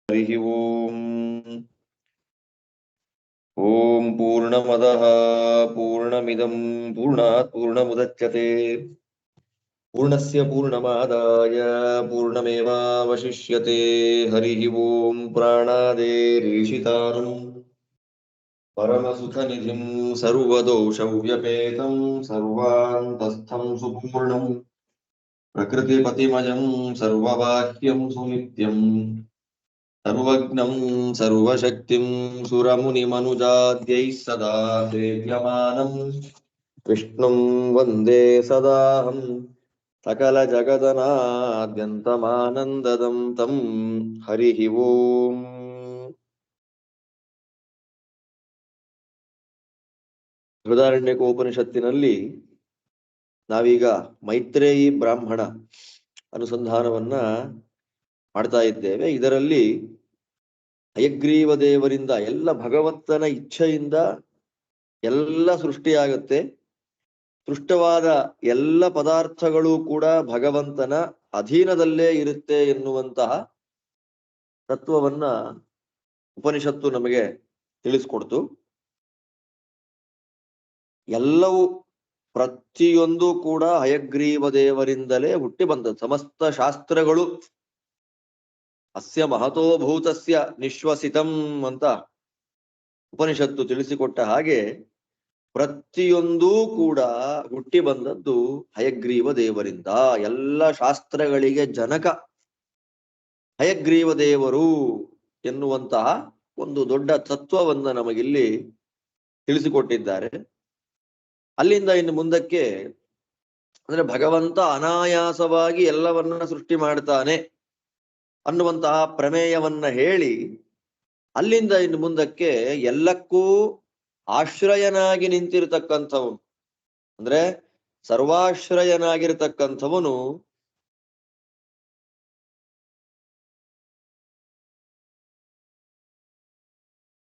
ಹರಿ ಓಂ. ಓಂ ಪೂರ್ಣಮದಃ ಪೂರ್ಣಮಿದಂ ಪೂರ್ಣಾತ್ ಪೂರ್ಣಮುದಚ್ಯತೆ ಪೂರ್ಣಸ್ಯ ಪೂರ್ಣಮಾದಾಯ ಪೂರ್ಣಮೇವಾವಶಿಷ್ಯತೆ. ಹರಿ ಓಂ. ಪ್ರಾಣಾದೇರೀಶಿತಾರಂ ಪರಮಸುಖನಿಧಿಂ ಸರ್ವದೋಷವ್ಯಪೇತಂ ಸರ್ವಾಂತಸ್ಥಂ ಸುಪೂರ್ಣಂ ಪ್ರಕೃತಿಪತಿಮಜಂ ಸರ್ವವಾಕ್ಯಂ ಸುನಿತ್ಯಂ ಸರ್ವಜ್ಞಂ ಸರ್ವಶಕ್ತಿಂ ಸುರಮುನಿಮನುಜಾದ್ಯೈಃ ಸದಾ ಸೇವ್ಯಮಾನಂ ವಿಷ್ಣುಂ ವಂದೇ ಸದಾಹಂ ಸಕಲ ಜಗದನಾದ್ಯಂತಮಾನಂದದಂ ತಂ. ಹರಿ ಓಂ. ಬೃಹದಾರಣ್ಯಕೋಪನಿಷತ್ತಿನಲ್ಲಿ ನಾವೀಗ ಮೈತ್ರೇಯಿ ಬ್ರಾಹ್ಮಣ ಅನುಸಂಧಾನವನ್ನ ಮಾಡ್ತಾ ಇದ್ದೇವೆ. ಇದರಲ್ಲಿ ಹಯಗ್ರೀವ ದೇವರಿಂದ ಎಲ್ಲ ಭಗವಂತನ ಇಚ್ಛೆಯಿಂದ ಎಲ್ಲ ಸೃಷ್ಟಿಯಾಗತ್ತೆ. ಸೃಷ್ಟವಾದ ಎಲ್ಲ ಪದಾರ್ಥಗಳು ಕೂಡ ಭಗವಂತನ ಅಧೀನದಲ್ಲೇ ಇರುತ್ತೆ ಎನ್ನುವಂತಹ ತತ್ವವನ್ನ ಉಪನಿಷತ್ತು ನಮಗೆ ತಿಳಿಸ್ಕೊಡ್ತು. ಎಲ್ಲವೂ ಪ್ರತಿಯೊಂದು ಕೂಡ ಹಯಗ್ರೀವ ದೇವರಿಂದಲೇ ಹುಟ್ಟಿ ಬಂದದ್ದು. ಸಮಸ್ತ ಶಾಸ್ತ್ರಗಳು ಅಸ್ಯ ಮಹತೋಭೂತಸ್ಯ ನಿಶ್ವಸಿತಂ ಅಂತ ಉಪನಿಷತ್ತು ತಿಳಿಸಿಕೊಟ್ಟ ಹಾಗೆ ಪ್ರತಿಯೊಂದೂ ಕೂಡ ಹುಟ್ಟಿ ಬಂದದ್ದು ಹಯಗ್ರೀವ ದೇವರಿಂದ. ಎಲ್ಲ ಶಾಸ್ತ್ರಗಳಿಗೆ ಜನಕ ಹಯಗ್ರೀವ ದೇವರು ಎನ್ನುವಂತಹ ಒಂದು ದೊಡ್ಡ ತತ್ವವನ್ನ ನಮಗಿಲ್ಲಿ ತಿಳಿಸಿಕೊಟ್ಟಿದ್ದಾರೆ. ಅಲ್ಲಿಂದ ಇನ್ನು ಮುಂದಕ್ಕೆ ಅಂದ್ರೆ ಭಗವಂತ ಅನಾಯಾಸವಾಗಿ ಎಲ್ಲವನ್ನ ಸೃಷ್ಟಿ ಮಾಡ್ತಾನೆ ಅನ್ನುವಂತಹ ಪ್ರಮೇಯವನ್ನ ಹೇಳಿ ಅಲ್ಲಿಂದ ಇನ್ನು ಮುಂದಕ್ಕೆ ಎಲ್ಲಕ್ಕೂ ಆಶ್ರಯನಾಗಿ ನಿಂತಿರತಕ್ಕಂಥವನು, ಅಂದ್ರೆ ಸರ್ವಾಶ್ರಯನಾಗಿರ್ತಕ್ಕಂಥವನು